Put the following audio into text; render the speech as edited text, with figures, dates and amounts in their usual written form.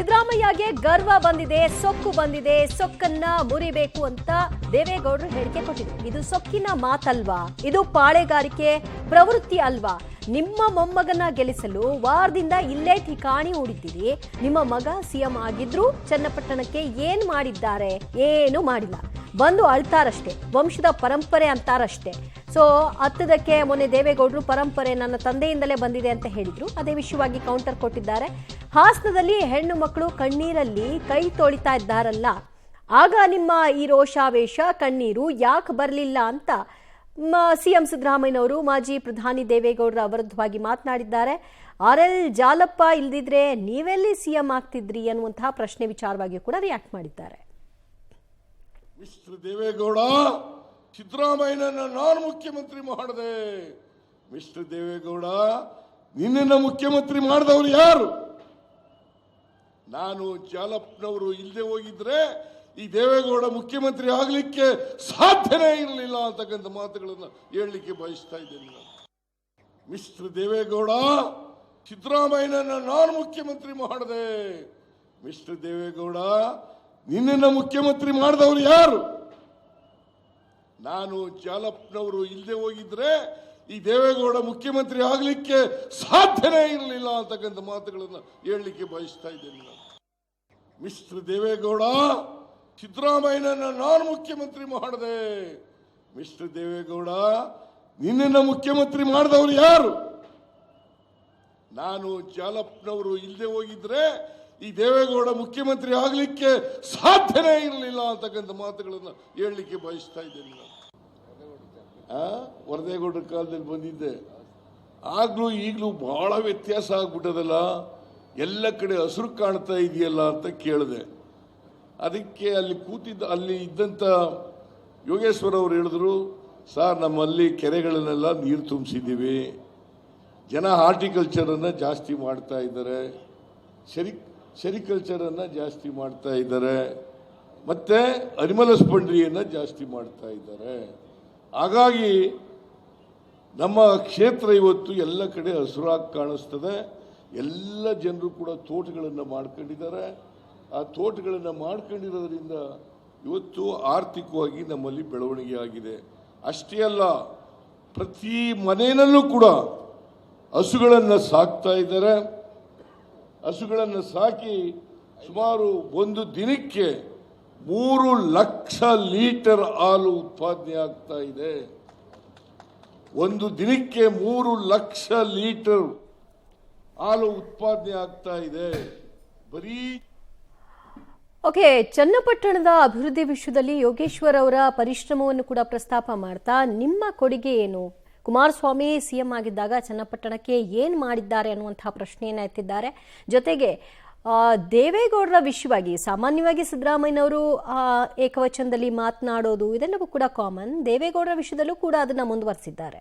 ಸಿದ್ದರಾಮಯ್ಯಗೆ ಗರ್ವ ಬಂದಿದೆ, ಸೊಕ್ಕು ಬಂದಿದೆ, ಸೊಕ್ಕನ್ನ ಮುರಿಬೇಕು ಅಂತ ದೇವೇಗೌಡರು ಹೇಳಿಕೆ ಕೊಟ್ಟಿದ್ರು. ಇದು ಸೊಕ್ಕಿನ ಮಾತಲ್ವಾ? ಇದು ಪಾಳೆಗಾರಿಕೆ ಪ್ರವೃತ್ತಿ ಅಲ್ವಾ? ನಿಮ್ಮ ಮೊಮ್ಮಗನ ಗೆಲ್ಲಿಸಲು ವಾರದಿಂದ ಇಲ್ಲೇ ಠಿಕಾಣಿ ಹೂಡಿದ್ದೀರಿ. ನಿಮ್ಮ ಮಗ ಸಿಎಂ ಆಗಿದ್ರು ಚನ್ನಪಟ್ಟಣಕ್ಕೆ ಏನ್ ಮಾಡಿದ್ದಾರೆ? ಏನು ಮಾಡಿಲ್ಲ. ಬಂದು ಅಳ್ತಾರಷ್ಟೇ, ವಂಶದ ಪರಂಪರೆ ಅಂತಾರಷ್ಟೇ. ಸೊ ಹತ್ತದಕ್ಕೆ ಮೊನ್ನೆ ದೇವೇಗೌಡರು ಪರಂಪರೆ ನನ್ನ ತಂದೆಯಿಂದಲೇ ಬಂದಿದೆ ಅಂತ ಹೇಳಿದ್ರು. ಅದೇ ವಿಷಯವಾಗಿ ಕೌಂಟರ್ ಕೊಟ್ಟಿದ್ದಾರೆ. ಹಾಸನದಲ್ಲಿ ಹೆಣ್ಣು ಮಕ್ಕಳು ಕಣ್ಣೀರಲ್ಲಿ ಕೈ ತೊಳಿತಾ ಇದ್ದಾರಲ್ಲ, ಆಗ ನಿಮ್ಮ ಈ ರೋಷಾವೇಶ ಕಣ್ಣೀರು ಯಾಕೆ ಬರಲಿಲ್ಲ ಅಂತ ಸಿಎಂ ಸಿದ್ದರಾಮಯ್ಯನವರು ಮಾಜಿ ಪ್ರಧಾನಿ ದೇವೇಗೌಡರ ವಿರುದ್ಧವಾಗಿ ಮಾತನಾಡಿದ್ದಾರೆ. RL ಜಾಲಪ್ಪ ಇಲ್ದಿದ್ರೆ ನೀವೆಲ್ಲಿ ಸಿಎಂ ಆಗ್ತಿದ್ರಿ ಅನ್ನುವಂತಹ ಪ್ರಶ್ನೆ ವಿಚಾರವಾಗಿ ಕೂಡ ರಿಯಾಕ್ಟ್ ಮಾಡಿದ್ದಾರೆ. ಮಿಸ್ಟರ್ ದೇವೇಗೌಡ, ಸಿದ್ದರಾಮಯ್ಯನನ್ನ ನಾನು ಮುಖ್ಯಮಂತ್ರಿ ಮಾಡಿದೆ. ಮಿಸ್ಟರ್ ದೇವೇಗೌಡ, ನಿನ್ನನ್ನು ಮುಖ್ಯಮಂತ್ರಿ ಮಾಡಿದವರು ಯಾರು? ನಾನು ಜಾಲಪ್ಪನವರು ಇಲ್ಲದೆ ಹೋಗಿದ್ರೆ ಈ ದೇವೇಗೌಡ ಮುಖ್ಯಮಂತ್ರಿ ಆಗಲಿಕ್ಕೆ ಸಾಧ್ಯನೇ ಇರಲಿಲ್ಲ ಅಂತಕ್ಕಂಥ ಮಾತುಗಳನ್ನು ಹೇಳಲಿಕ್ಕೆ ಬಯಸ್ತಾ ಇದ್ದೇನೆ. ಮಿಸ್ಟರ್ ದೇವೇಗೌಡ, ಸಿದ್ದರಾಮಯ್ಯನನ್ನ ನಾನು ಮುಖ್ಯಮಂತ್ರಿ ಮಾಡಿದೆ. ಮಿಸ್ಟರ್ ದೇವೇಗೌಡ, ನಿನ್ನನ್ನು ಮುಖ್ಯಮಂತ್ರಿ ಮಾಡಿದವರು ಯಾರು? ನಾನು ಜಾಲಪ್ಪನವರು ಇಲ್ಲದೆ ಹೋಗಿದ್ರೆ ಈ ದೇವೇಗೌಡ ಮುಖ್ಯಮಂತ್ರಿ ಆಗಲಿಕ್ಕೆ ಸಾಧ್ಯನೇ ಇರಲಿಲ್ಲ ಅಂತಕ್ಕಂಥ ಮಾತುಗಳನ್ನು ಹೇಳಲಿಕ್ಕೆ ಬಯಸ್ತಾ ಇದ್ದೇನೆ. ಮಿಸ್ಟರ್ ದೇವೇಗೌಡ, ಸಿದ್ದರಾಮಯ್ಯನನ್ನ ನಾನು ಮುಖ್ಯಮಂತ್ರಿ ಮಾಡಿದೆ. ಮಿಸ್ಟರ್ ದೇವೇಗೌಡ, ನಿನ್ನನ್ನು ಮುಖ್ಯಮಂತ್ರಿ ಮಾಡಿದವರು ಯಾರು? ನಾನು ಜಾಲಪ್ಪನವರು ಇಲ್ಲದೆ ಹೋಗಿದ್ರೆ ಈ ದೇವೇಗೌಡ ಮುಖ್ಯಮಂತ್ರಿ ಆಗಲಿಕ್ಕೆ ಸಾಧ್ಯನೇ ಇರಲಿಲ್ಲ ಅಂತಕ್ಕಂಥ ಮಾತುಗಳನ್ನು ಹೇಳಲಿಕ್ಕೆ ಬಯಸ್ತಾ ಇದ್ದೇನೆ. ವರದೇಗೌಡರ ಕಾಲದಲ್ಲಿ ಬಂದಿದ್ದೆ. ಆಗ್ಲೂ ಈಗಲೂ ಬಹಳ ವ್ಯತ್ಯಾಸ ಆಗ್ಬಿಟ್ಟದಲ್ಲ, ಎಲ್ಲ ಕಡೆ ಹಸಿರು ಕಾಣ್ತಾ ಇದೆಯಲ್ಲ ಅಂತ ಕೇಳಿದೆ. ಅದಕ್ಕೆ ಅಲ್ಲಿ ಇದ್ದಂಥ ಯೋಗೇಶ್ವರ ಅವರು ಹೇಳಿದ್ರು, ಸರ್ ನಮ್ಮಲ್ಲಿ ಕೆರೆಗಳನ್ನೆಲ್ಲ ನೀರು ತುಂಬಿಸಿದ್ದೀವಿ, ಜನ ಹಾರ್ಟಿಕಲ್ಚರನ್ನು ಜಾಸ್ತಿ ಮಾಡ್ತಾ ಇದ್ದಾರೆ, ಸೆರಿಕಲ್ಚರನ್ನು ಜಾಸ್ತಿ ಮಾಡ್ತಾ ಇದ್ದಾರೆ, ಮತ್ತೆ ಅನಿಮಲ್ ಹಸ್ಬೆಂಡ್ರಿಯನ್ನು ಜಾಸ್ತಿ ಮಾಡ್ತಾ ಇದ್ದಾರೆ. ಹಾಗಾಗಿ ನಮ್ಮ ಕ್ಷೇತ್ರ ಇವತ್ತು ಎಲ್ಲ ಕಡೆ ಹಸುರಾಗಿ ಕಾಣಿಸ್ತದೆ. ಎಲ್ಲ ಜನರು ಕೂಡ ತೋಟಗಳನ್ನು ಮಾಡ್ಕೊಂಡಿದ್ದಾರೆ. ಆ ತೋಟಗಳನ್ನು ಮಾಡ್ಕೊಂಡಿರೋದ್ರಿಂದ ಇವತ್ತು ಆರ್ಥಿಕವಾಗಿ ನಮ್ಮಲ್ಲಿ ಬೆಳವಣಿಗೆ ಆಗಿದೆ. ಅಷ್ಟೇ ಅಲ್ಲ, ಪ್ರತಿ ಮನೆಯಲ್ಲೂ ಕೂಡ ಹಸುಗಳನ್ನು ಸಾಕ್ತಾ ಇದ್ದಾರೆ. ಹಸುಗಳನ್ನು ಸಾಕಿ ಸುಮಾರು ಒಂದು ದಿನಕ್ಕೆ 3 ಲಕ್ಷ ಲೀಟರ್ ಹಾಲು ಉತ್ಪಾದನೆ ಆಗ್ತಾ ಇದೆ. ಒಂದು ದಿನಕ್ಕೆ 3 ಲಕ್ಷ ಲೀಟರ್ ಹಾಲು ಉತ್ಪಾದನೆ ಆಗ್ತಾ ಇದೆ. ಬರೀ ಓಕೆ, ಚನ್ನಪಟ್ಟಣದ ಅಭಿವೃದ್ಧಿ ವಿಷಯದಲ್ಲಿ ಯೋಗೇಶ್ವರ್ ಅವರ ಪರಿಶ್ರಮವನ್ನು ಕೂಡ ಪ್ರಸ್ತಾಪ ಮಾಡ್ತಾ ನಿಮ್ಮ ಕೊಡುಗೆ ಏನು? ಕುಮಾರಸ್ವಾಮಿ ಸಿಎಂ ಆಗಿದ್ದಾಗ ಚನ್ನಪಟ್ಟಣಕ್ಕೆ ಏನ್ ಮಾಡಿದ್ದಾರೆ ಅನ್ನುವಂತಹ ಪ್ರಶ್ನೆಯನ್ನ ಎತ್ತಿದ್ದಾರೆ. ಜೊತೆಗೆ ದೇವೇಗೌಡರ ವಿಷಯವಾಗಿ ಸಾಮಾನ್ಯವಾಗಿ ಸಿದ್ದರಾಮಯ್ಯನವರು ಏಕವಚನದಲ್ಲಿ ಮಾತನಾಡೋದು ಇದೆಲ್ಲವೂ ಕೂಡ ಕಾಮನ್. ದೇವೇಗೌಡರ ವಿಷಯದಲ್ಲೂ ಕೂಡ ಅದನ್ನ ಮುಂದುವರಿಸಿದ್ದಾರೆ.